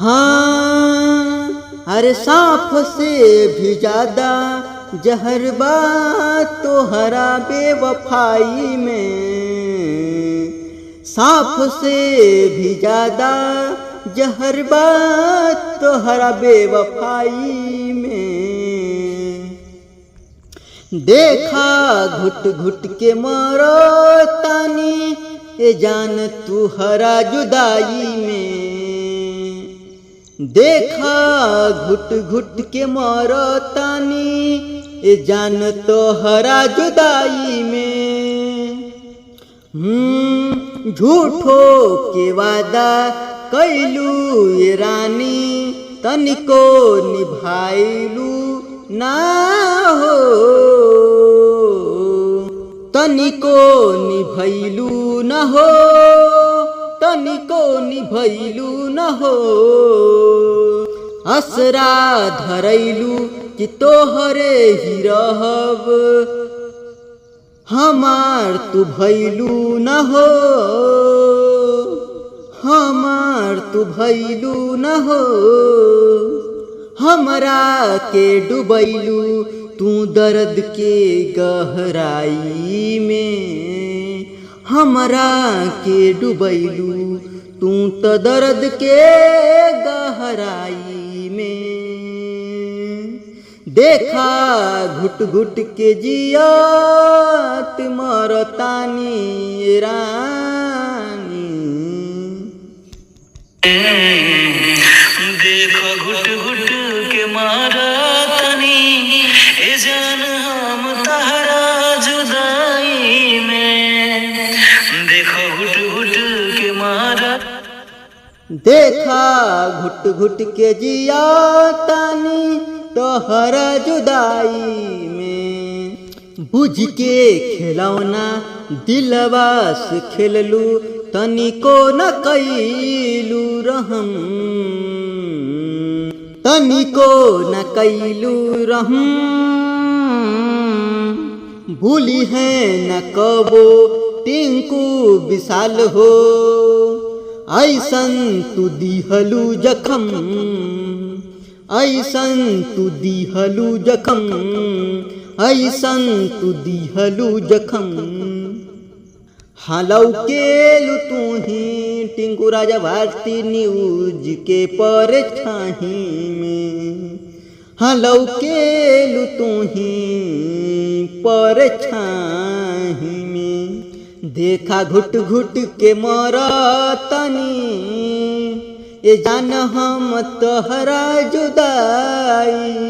हाँ, अरे सांप से भी ज्यादा जहर बा तोहरा बेवफाई में। सांप से भी ज्यादा जहर बा तोहरा बेवफाई में। देखा घुट घुट के मरो तानी ए जान तू हरा जुदाई में। देखा घुट घुट के मरो तानी ए जान तो हरा जुदाई में। झूठो के वादा कैलू ये रानी तनिको निभाइलू ना हो। तनिको निभैलू न हो, तनिको निभैलू न हो। असरा धरैलू कि तोहरे ही रहब, हमार तू भैलू न हो। हमार तू भैलू न हो। हमरा के डुबैलू तू दर्द के गहराई में। हमरा के डुबैलू तू तो दर्द के गहराई में। देखा घुट घुट के जियात मरतानी रानी। देखो घुट घुट के मारा तनी ए जान हम तहरा जुदाई में। देखो घुट घुट के मारा। देखा घुट घुट के जिया तानी तोहरा जुदाई में। बुझ के खिलौना दिलवा से खेललू तनिको न कैलू रहम। तनिको न कैलू रहम। भूली है न कबो टिंकू विशाल हो। ऐसन तू दिहलू जखम। ऐसन तू दिहलू जखम। ऐसन तू दिहलू जखम। हलौ केलू तू ही टिंकू राजा भारती न्यूज के परछाई में। हलौ केलू तू ही परछाई में। देखा घुट घुट के मरतनी ए जान हम तोहरा जुदाई